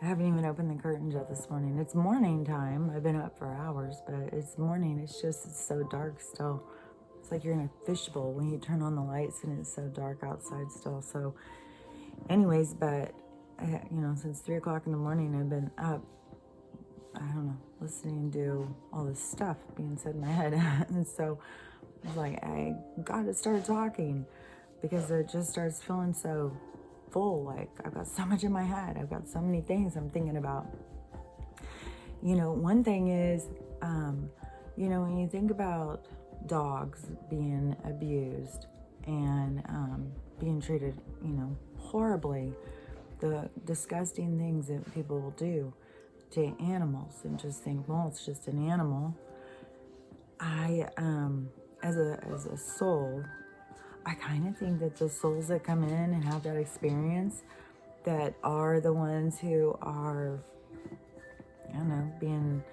I haven't even opened the curtains yet this morning. It's morning time. I've been up for hours, but it's morning. It's so dark still. It's like you're in a fishbowl when you turn on the lights and it's so dark outside still. So, anyways, but since 3 o'clock in the morning, I've been up. I don't know, listening to all this stuff being said in my head, and so I was like, I gotta start talking because it just starts feeling so full. Like I've got so much in my head. I've got so many things I'm thinking about. One thing is, when you think about dogs being abused and being treated, horribly, the disgusting things that people will do to animals and just think, well, it's just an animal. I, as a soul, I kind of think that the souls that come in and have that experience that are the ones who are, I don't know, being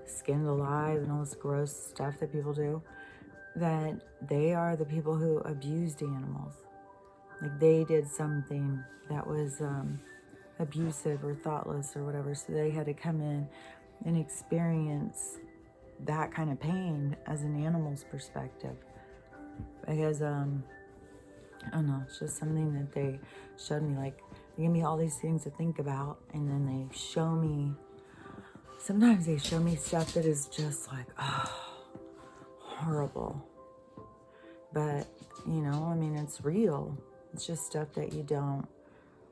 skinned alive and all this gross stuff that people do, that they are the people who abused animals. Like they did something that was abusive or thoughtless or whatever, so they had to come in and experience that kind of pain as an animal's perspective. Because I don't know, it's just something that they showed me. Like, they give me all these things to think about, and then they show me, sometimes they show me stuff that is just like, oh, horrible. But, it's real. It's just stuff that you don't,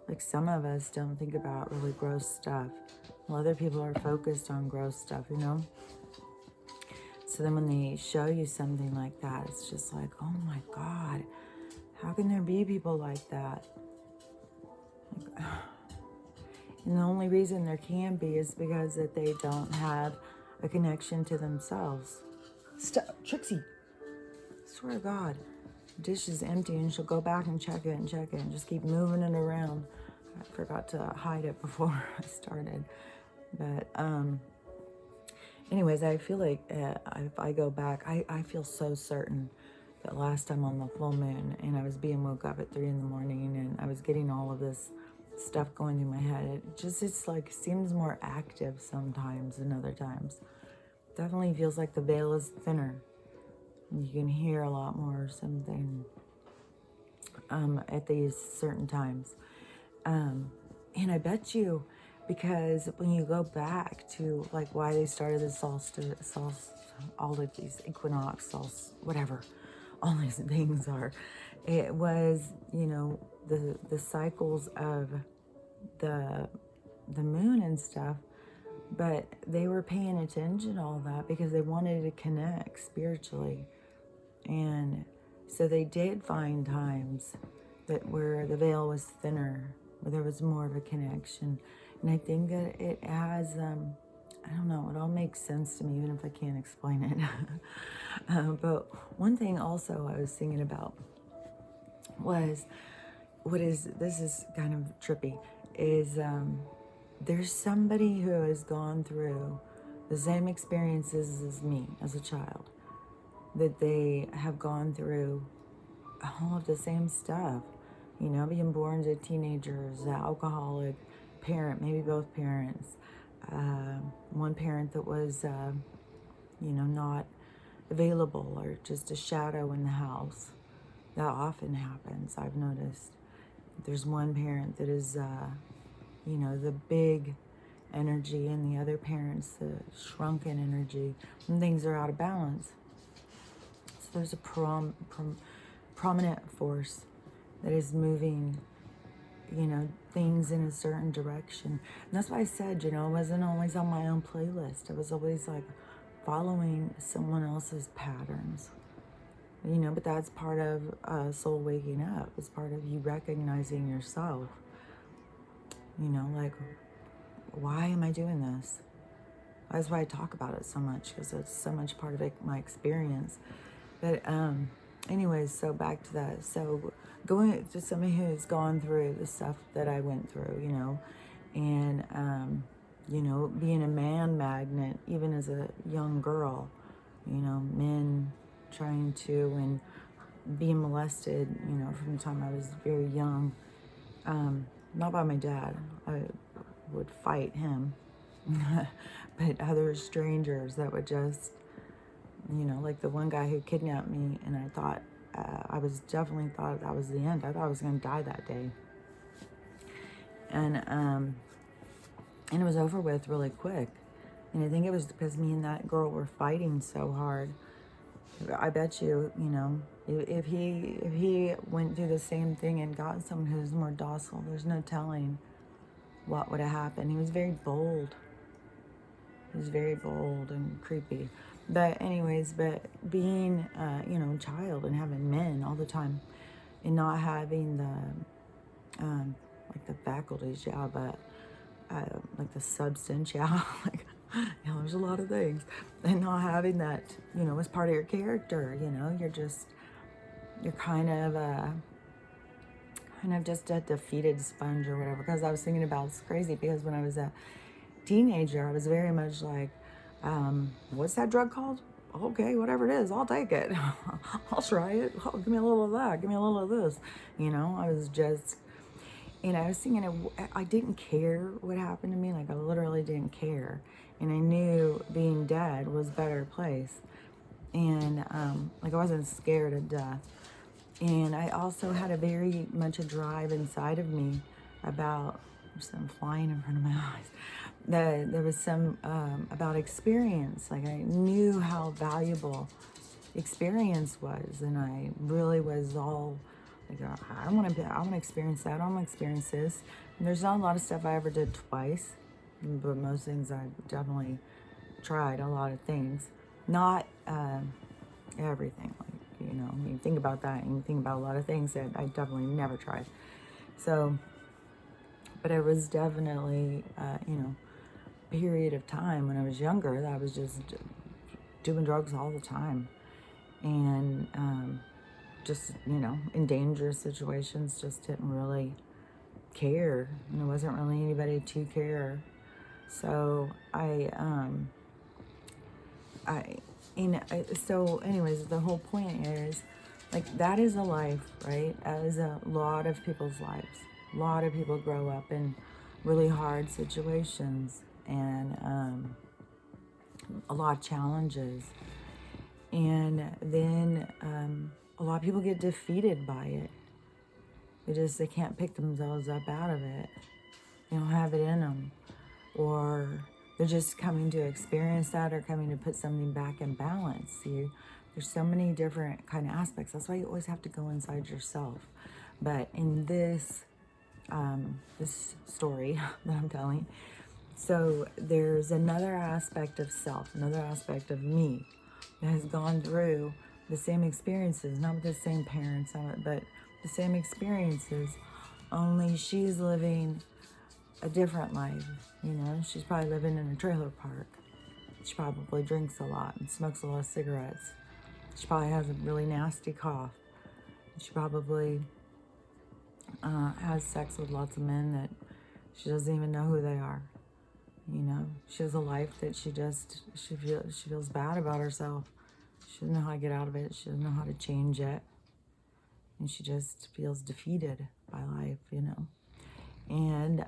like some of us don't think about really gross stuff. Well, other people are focused on gross stuff, So then when they show you something like that, it's just like, oh my God, how can there be people like that? And the only reason there can be is because that they don't have a connection to themselves. Stop, Trixie. I swear to God, the dish is empty and she'll go back and check it and just keep moving it around. I forgot to hide it before I started. But anyways, I feel like if I go back, I feel so certain that last time on the full moon and I was being woke up at 3 in the morning and I was getting all of this stuff going through my head. It's like seems more active sometimes than other times. Definitely feels like the veil is thinner. You can hear a lot more or something at these certain times. And I bet you, because when you go back to like why they started the solstice, all of these equinox, whatever, all these things are, it was, the cycles of the moon and stuff, but they were paying attention to all that because they wanted to connect spiritually. And so they did find times that where the veil was thinner, where there was more of a connection. And I think that it has, I don't know, it all makes sense to me, even if I can't explain it. But one thing also I was thinking about was, this is kind of trippy, is there's somebody who has gone through the same experiences as me as a child, that they have gone through all of the same stuff, being born to teenagers, an alcoholic parent, maybe both parents, one parent that was, not available or just a shadow in the house. That often happens, I've noticed. There's one parent that is, the big energy, and the other parent's the shrunken energy, and things are out of balance. So there's a prominent force that is moving, things in a certain direction. And that's why I said, I wasn't always on my own playlist. I was always like following someone else's patterns. But that's part of soul waking up. It's part of you recognizing yourself. Like, why am I doing this? That's why I talk about it so much, because it's so much part of my experience. But anyways, so back to that. So going to somebody who's gone through the stuff that I went through, and being a man magnet, even as a young girl, men trying to, and being molested, from the time I was very young, not by my dad. I would fight him. But other strangers that would just, like the one guy who kidnapped me, and I thought, I was definitely thought that was the end. I thought I was going to die that day. And it was over with really quick. And I think it was because me and that girl were fighting so hard. I bet you, if he went through the same thing and got someone who's more docile, there's no telling what would have happened. He was very bold. He was very bold and creepy. But anyways, being, a child and having men all the time and not having the faculties, yeah, but like the substance, yeah, like, there's a lot of things. And not having that, as part of your character, you're kind of just a defeated sponge or whatever. Because I was thinking about, it's crazy, because when I was a teenager, I was very much like, what's that drug called? Okay, whatever it is, I'll take it. I'll try it. Oh, give me a little of that. Give me a little of this. I was just, I was thinking, I didn't care what happened to me. Like, I literally didn't care. And I knew being dead was a better place. And, I wasn't scared of death. And I also had a very much a drive inside of me about, there's some flying in front of my eyes. There was some about experience. Like, I knew how valuable experience was, and I really was all like, I want to experience that. I want to experience this. And there's not a lot of stuff I ever did twice, but most things I definitely tried. A lot of things, not everything. Like, you think about that, and you think about a lot of things that I definitely never tried. So, but it was definitely, period of time when I was younger that I was just doing drugs all the time, and just in dangerous situations, just didn't really care, and there wasn't really anybody to care. So so anyways, the whole point is, like, that is a life, right? As a lot of people's lives. A lot of people grow up in really hard situations, and a lot of challenges, and then a lot of people get defeated by it. They can't pick themselves up out of it. They don't have it in them, or they're just coming to experience that, or coming to put something back in balance. See, there's so many different kind of aspects. That's why you always have to go inside yourself. But in this this story that I'm telling, so there's another aspect of self, another aspect of me that has gone through the same experiences, not with the same parents, but the same experiences, only she's living a different life. She's probably living in a trailer park. She probably drinks a lot and smokes a lot of cigarettes. She probably has a really nasty cough. She probably has sex with lots of men that she doesn't even know who they are. She has a life that she feels bad about herself. She doesn't know how to get out of it. She doesn't know how to change it. And she just feels defeated by life, And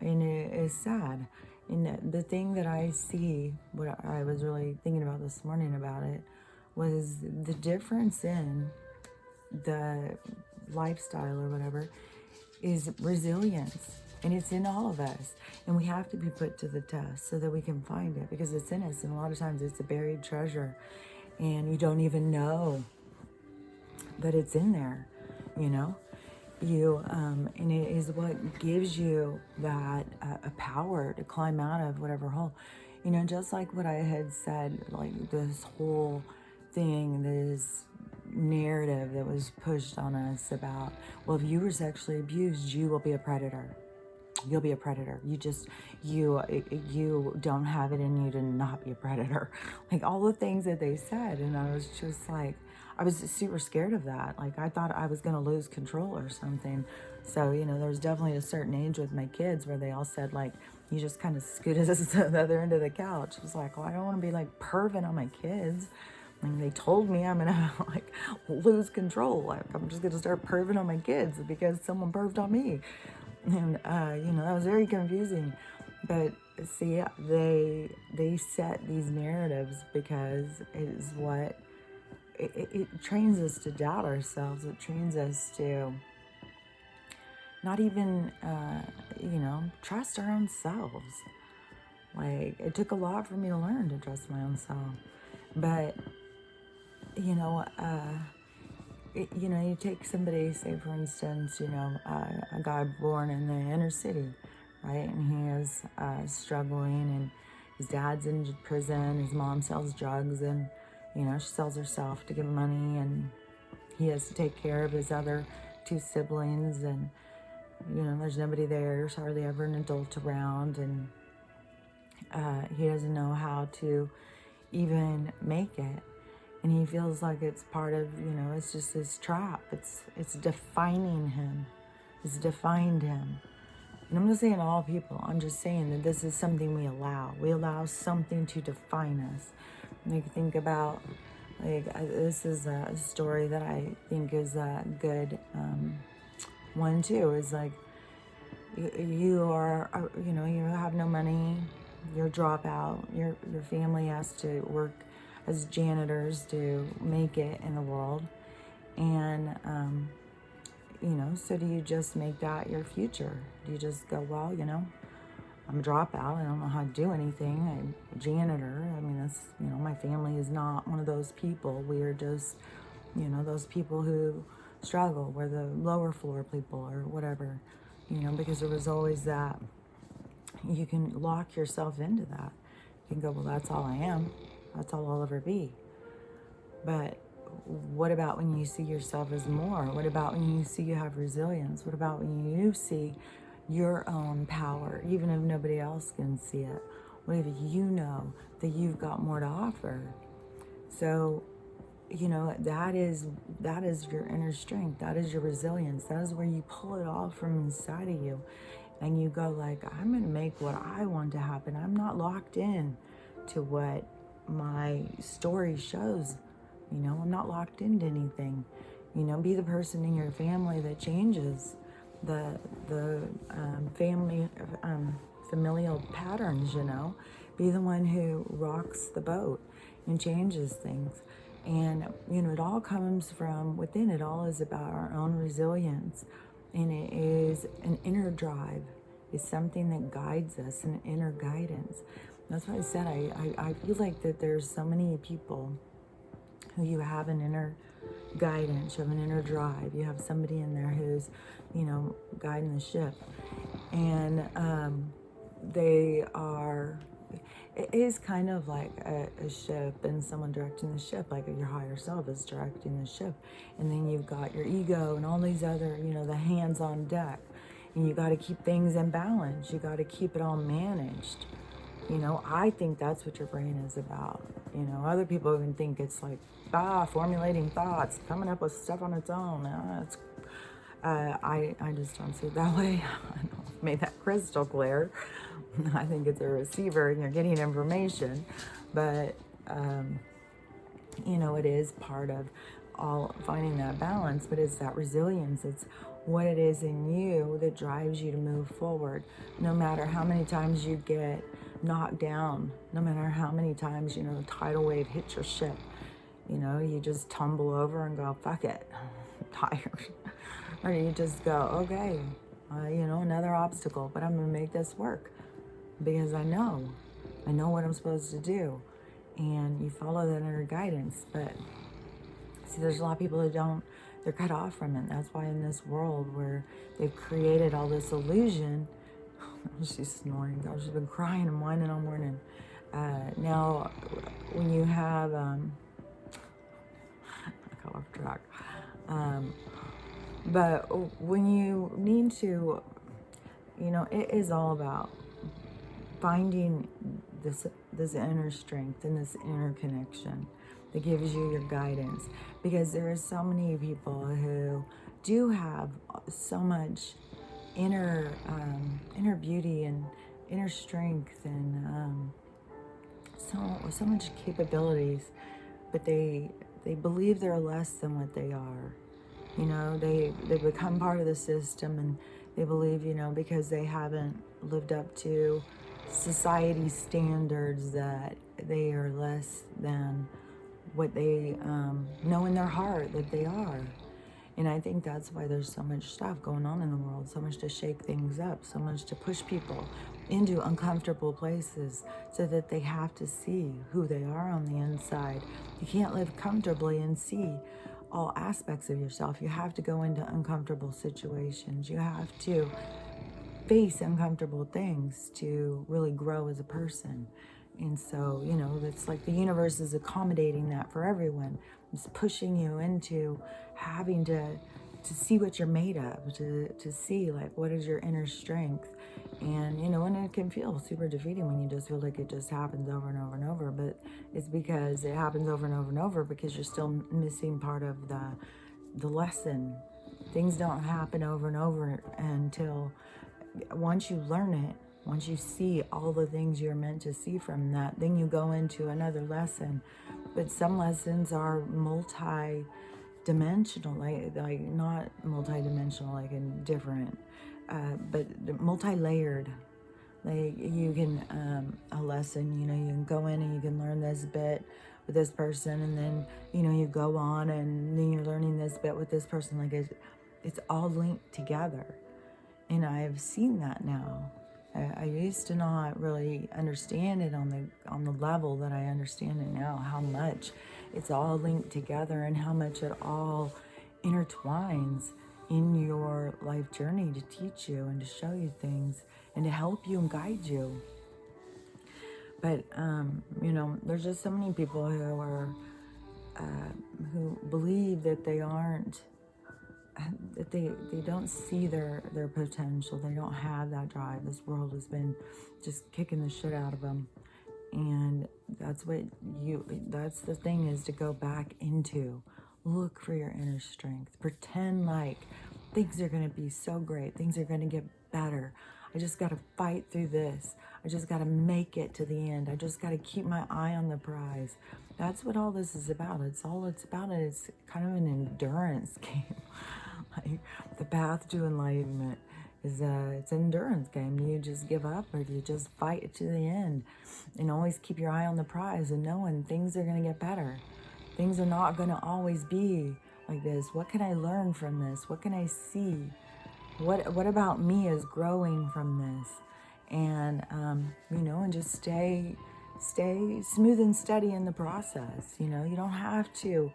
it is sad. And the thing that I see, what I was really thinking about this morning about it, was the difference in the lifestyle or whatever is resilience. And it's in all of us. And we have to be put to the test so that we can find it, because it's in us. And a lot of times it's a buried treasure, and you don't even know that it's in there, and it is what gives you that a power to climb out of whatever hole, just like what I had said, like this whole thing, this narrative that was pushed on us about, well, if you were sexually abused, you will be a predator. You'll be a predator. You don't have it in you to not be a predator. Like, all the things that they said. And I was just like, I was super scared of that. Like, I thought I was going to lose control or something. So, there was definitely a certain age with my kids where they all said, like, you just kind of scooted us to the other end of the couch. It was like, well, I don't want to be like perving on my kids. And they told me I'm going to like lose control. Like, I'm just going to start perving on my kids because someone perved on me. And, that was very confusing. But see, they set these narratives because it is what, it trains us to doubt ourselves. It trains us to not even, trust our own selves. Like, it took a lot for me to learn to trust my own self. But, you take somebody, say for instance, a guy born in the inner city, right? And he is struggling, and his dad's in prison, his mom sells drugs, and, she sells herself to get money, and he has to take care of his other two siblings, and, there's nobody there, there's hardly ever an adult around, and he doesn't know how to even make it. And he feels like it's part of, it's just this trap. It's defining him. It's defined him. And I'm not saying all people. I'm just saying that this is something we allow. We allow something to define us. Like, think about, this is a story that I think is a good one too. Is like, you are, you have no money. You're a dropout. Your family has to work as janitors to make it in the world. And, so do you just make that your future? Do you just go, well, I'm a dropout. I don't know how to do anything. I'm a janitor. I mean, that's, my family is not one of those people. We are just, those people who struggle. We're the lower floor people or whatever, because there was always that. You can lock yourself into that. You can go, well, that's all I am. That's all I'll ever be. But what about when you see yourself as more? What about when you see you have resilience? What about when you see your own power, even if nobody else can see it? What if you know that you've got more to offer? So, that is your inner strength. That is your resilience. That is where you pull it all from inside of you. And you go like, I'm going to make what I want to happen. I'm not locked in to what my story shows. I'm not locked into anything. Be the person in your family that changes the familial patterns. Be the one who rocks the boat and changes things. And it all comes from within. It all is about our own resilience, and it is an inner drive. It's something that guides us, an inner guidance. That's why I said I feel like that there's so many people who you have an inner guidance, you have an inner drive, you have somebody in there who's, guiding the ship. And they are, it is kind of like a ship and someone directing the ship, like your higher self is directing the ship. And then you've got your ego and all these other, the hands on deck. And you got to keep things in balance. You got to keep it all managed. I think that's what your brain is about. Other people even think it's like, formulating thoughts, coming up with stuff on its own. I just don't see it that way. I know I've made that crystal clear. I think it's a receiver and you're getting information. But, it is part of all finding that balance, but it's that resilience. It's what it is in you that drives you to move forward. No matter how many times you get knocked down, no matter how many times, the tidal wave hits your ship, you just tumble over and go, fuck it, I'm tired. Or you just go, okay, another obstacle, but I'm going to make this work because I know what I'm supposed to do. And you follow that inner guidance. But see, there's a lot of people that don't, they're cut off from it. That's why in this world where they've created all this illusion, she's snoring. God, she's been crying and whining all morning. Now, when you have, I got off track. But when you need to, it is all about finding this inner strength and this inner connection that gives you your guidance. Because there are so many people who do have so much inner beauty and inner strength and so much capabilities, but they believe they're less than what they are. They become part of the system and They believe, because they haven't lived up to society's standards, that they are less than what they know in their heart that they are. And I think that's why there's so much stuff going on in the world, so much to shake things up, so much to push people into uncomfortable places so that they have to see who they are on the inside. You can't live comfortably and see all aspects of yourself. You have to go into uncomfortable situations. You have to face uncomfortable things to really grow as a person. And so, it's like the universe is accommodating that for everyone. It's pushing you into having to see what you're made of, to see like what is your inner strength. And, and it can feel super defeating when you just feel like it just happens over and over and over. But it's because it happens over and over and over because you're still missing part of the lesson. Things don't happen over and over until once you learn it, once you see all the things you're meant to see from that, then you go into another lesson. But some lessons are multi-dimensional, like not multi-dimensional, like in different, but multi-layered. Like you can, a lesson, you can go in and you can learn this bit with this person, and then, you go on and then you're learning this bit with this person. Like it's all linked together. And I've seen that now. I used to not really understand it on the level that I understand it now, how much it's all linked together and how much it all intertwines in your life journey to teach you and to show you things and to help you and guide you. But, there's just so many people who are, who believe that they aren't, that they don't see their potential. They don't have that drive. This world has been just kicking the shit out of them. And that's the thing, is to go back into, look for your inner strength. Pretend like things are going to be so great. Things are going to get better. I just got to fight through this. I just got to make it to the end. I just got to keep my eye on the prize. That's what all this is about. It's about. It's kind of an endurance game. Like the path to enlightenment is it's an endurance game. Do you just give up, or do you just fight to the end and always keep your eye on the prize and knowing things are going to get better? Things are not going to always be like this. What can I learn from this? What can I see? What about me is growing from this? And and just stay smooth and steady in the process. You don't have to.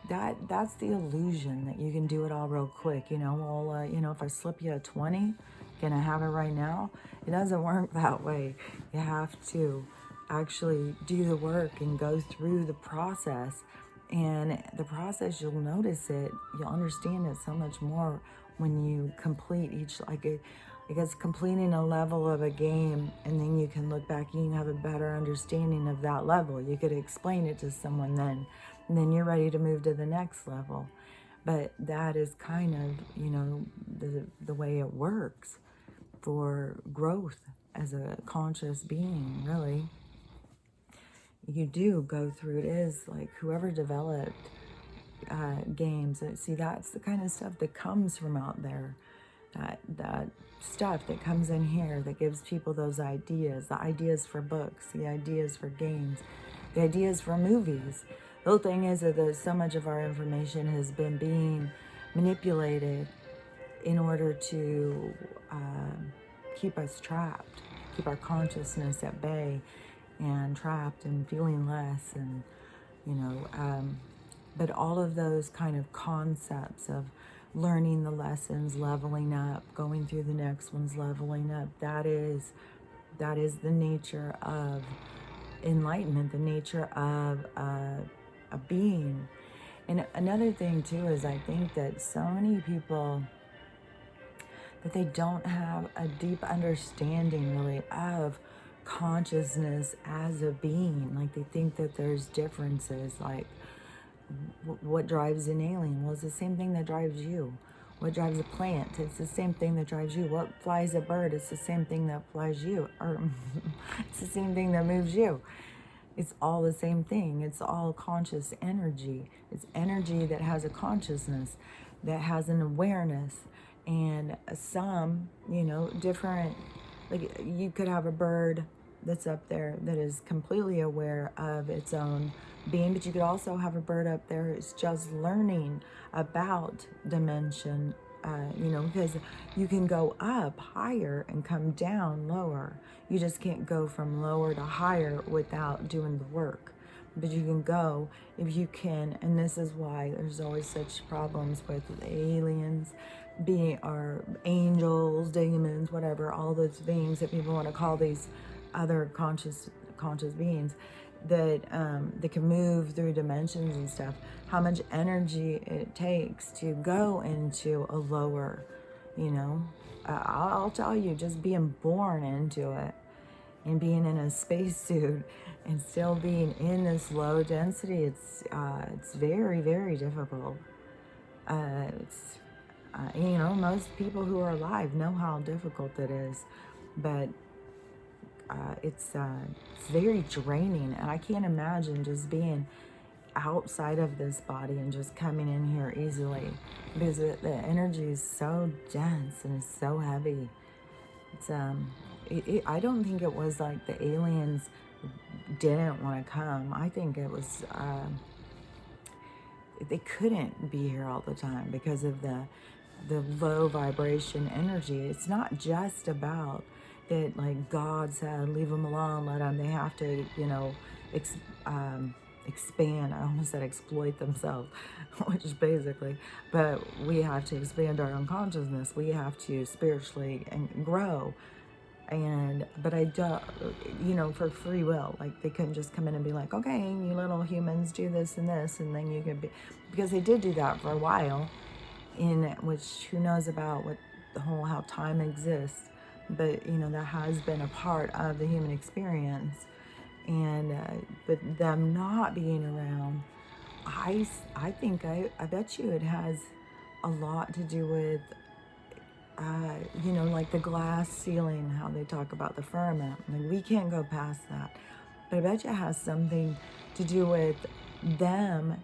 That's the illusion that you can do it all real quick. If I slip you a 20, can I have it right now? It doesn't work that way. You have to actually do the work and go through the process. And the process, you'll notice it. You'll understand it so much more when you complete each, I guess, completing a level of a game, and then you can look back and you have a better understanding of that level. You could explain it to someone then, and then you're ready to move to the next level. But that is kind of, the way it works for growth as a conscious being, really. You do go through it. Is like whoever developed games. See, that's the kind of stuff that comes from out there. That stuff that comes in here that gives people those ideas, the ideas for books, the ideas for games, the ideas for movies. The whole thing is that so much of our information has been being manipulated in order to keep us trapped, keep our consciousness at bay and trapped and feeling less. And, but all of those kind of concepts of learning the lessons, leveling up, going through the next ones, leveling up, that is the nature of enlightenment, the nature of a being. And another thing too is, I think that so many people, that they don't have a deep understanding really of consciousness as a being. Like they think that there's differences, like what drives an alien? Well, it's the same thing that drives you. What drives a plant? It's the same thing that drives you. What flies a bird? It's the same thing that flies you. Or it's the same thing that moves you. It's all the same thing. It's all conscious energy. It's energy that has a consciousness, that has an awareness. And some, you know, different, like you could have a bird that's up there that is completely aware of its own being, but you could also have a bird up there who's just learning about dimension, you know, because you can go up higher and come down lower. You just can't go from lower to higher without doing the work. But you can go if you can, and this is why there's always such problems with aliens being, or angels, demons, whatever, all those beings that people want to call these other conscious beings that can move through dimensions and stuff. How much energy it takes to go into a lower, you know. I'll tell you, just being born into it and being in a spacesuit and still being in this low density, it's very, very difficult. It's you know, most people who are alive know how difficult it is, but it's very draining, and I can't imagine just being outside of this body and just coming in here easily, because the energy is so dense and it's so heavy. It's I don't think it was like the aliens didn't want to come. I think it was they couldn't be here all the time because of the low vibration energy. It's not just about that, like God said, leave them alone, let them, they have to, you know, expand. I almost said exploit themselves, which is basically, but we have to expand our own consciousness. We have to spiritually and grow. And, but I don't, you know, for free will, like they couldn't just come in and be like, okay, you little humans do this and this, and then you could be, because they did do that for a while, in which who knows about what the whole, how time exists, but you know, that has been a part of the human experience. And but them not being around, I think, I bet you it has a lot to do with you know, like the glass ceiling, how they talk about the firmament. Like we can't go past that. But I bet you it has something to do with them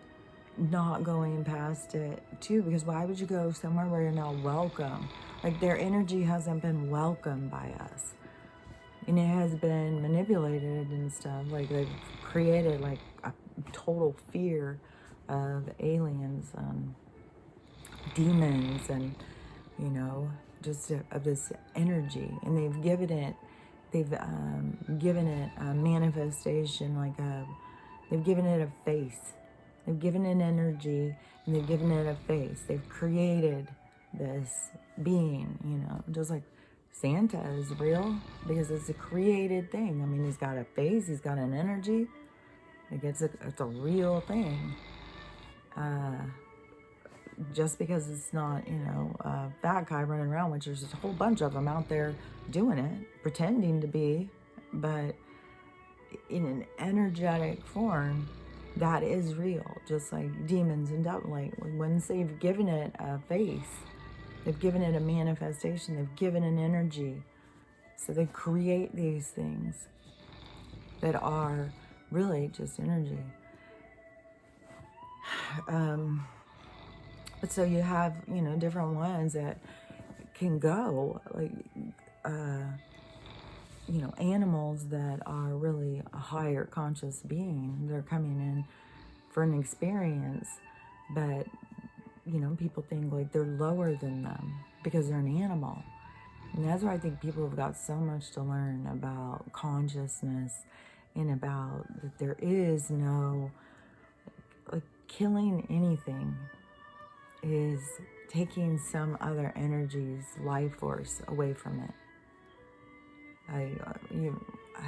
not going past it too, because why would you go somewhere where you're not welcome? Like their energy hasn't been welcomed by us. And it has been manipulated and stuff. Like they've created like a total fear of aliens and demons and, you know, just of this energy. And they've given it a manifestation, like they've given it a face. They've given it energy, and they've given it a face. They've created this being, you know, just like Santa is real because it's a created thing. I mean, he's got a face, he's got an energy. Like it's a real thing. Just because it's not, you know, a fat guy running around, which there's a whole bunch of them out there doing it, pretending to be, but in an energetic form, that is real. Just like demons and devil, like once they've given it a face, they've given it a manifestation, they've given an energy. So they create these things that are really just energy. But so you have, you know, different ones that can go, like, you know, animals that are really a higher conscious being. They're coming in for an experience, but, you know, people think like they're lower than them because they're an animal. And that's why I think people have got so much to learn about consciousness and about that there is no, like, killing anything is taking some other energy's life force away from it. I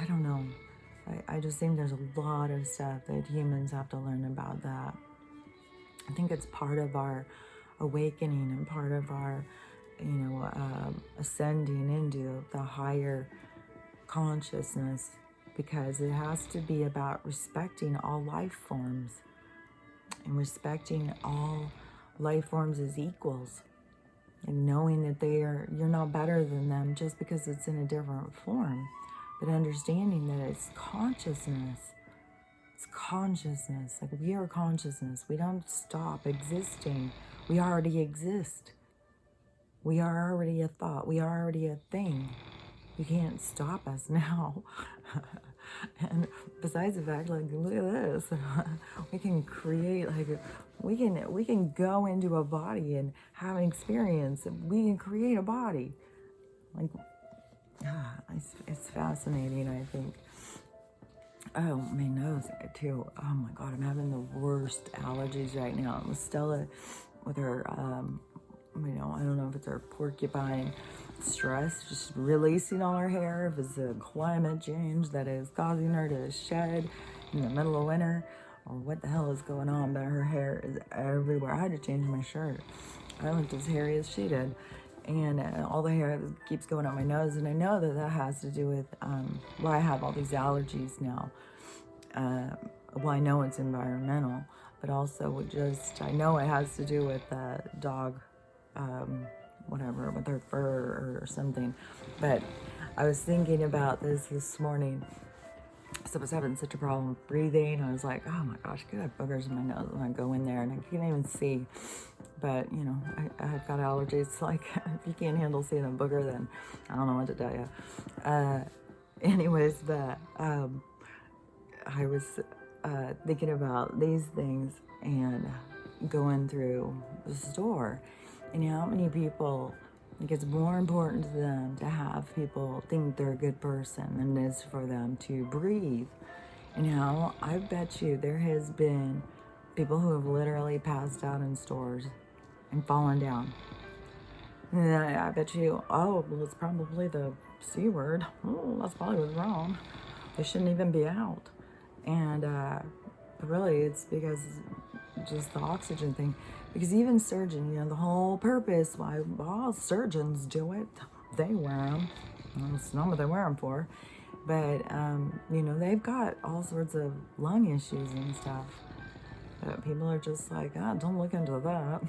don't know. I just think there's a lot of stuff that humans have to learn about that. I think it's part of our awakening and part of our, you know, ascending into the higher consciousness, because it has to be about respecting all life forms and respecting all life forms as equals, and knowing that you're not better than them just because it's in a different form, but understanding that it's consciousness. It's consciousness. Like we are consciousness. We don't stop existing. We already exist. We are already a thought. We are already a thing. You can't stop us now. And besides the fact, like, look at this. We can create, like, we can go into a body and have an experience. We can create a body. Like, it's fascinating, I think. Oh, my nose too. Oh my God, I'm having the worst allergies right now. With Stella, with her, I don't know if it's her porcupine stress, just releasing all her hair, if it's the climate change that is causing her to shed in the middle of winter, or what the hell is going on, but her hair is everywhere. I had to change my shirt. I looked as hairy as she did. And all the hair keeps going up my nose, and I know that that has to do with why I have all these allergies now. Well, I know it's environmental, but also just, I know it has to do with dog, whatever, with their fur or something. But I was thinking about this morning. So I was having such a problem with breathing. I was like, oh my gosh, I could have boogers in my nose when I go in there and I can't even see. But, I've got allergies. Like, if you can't handle seeing a booger, then I don't know what to tell you. Anyways, I was thinking about these things and going through the store and how many people, like, it's more important to them to have people think they're a good person than it is for them to breathe. And how I bet you there has been people who have literally passed out in stores and fallen down. And I bet you, oh, well, it's probably the C word. Oh, that's probably what's wrong. They shouldn't even be out. And really, it's because just the oxygen thing. Because even surgeon, the whole purpose why all surgeons do it, they wear them. Well, it's not what they wear them for. But, they've got all sorts of lung issues and stuff. But people are just like, don't look into that.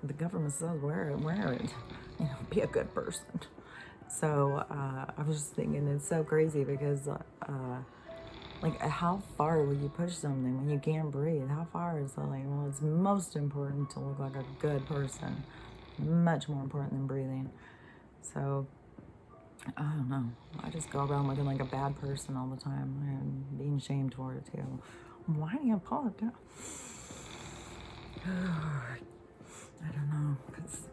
The government says wear it. Be a good person. So I was just thinking, it's so crazy because, how far will you push something when you can't breathe? How far is it? Well, it's most important to look like a good person. Much more important than breathing. So, I don't know. I just go around looking like a bad person all the time and being shamed for it too. Why do you apologize? I don't know, because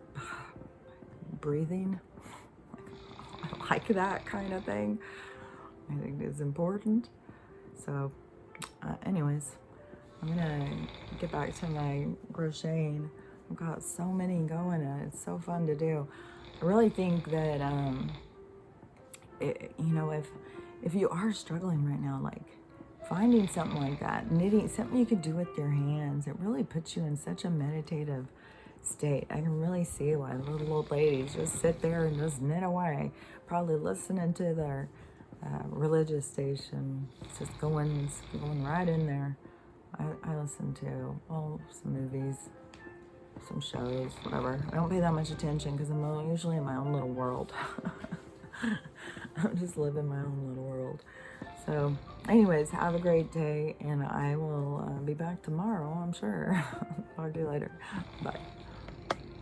breathing, I like that kind of thing. I think it's important. So, anyways, I'm gonna get back to my crocheting. I've got so many going, and it's so fun to do. I really think that, if you are struggling right now, like, finding something like that, knitting, something you could do with your hands, it really puts you in such a meditative state. I can really see why little old ladies just sit there and just knit away, probably listening to their religious station. It's just going right in there. I listen to some movies, some shows, whatever. I don't pay that much attention because I'm usually in my own little world. I'm just living my own little world. So, anyways, have a great day, and I will be back tomorrow, I'm sure. Talk to you later. Bye.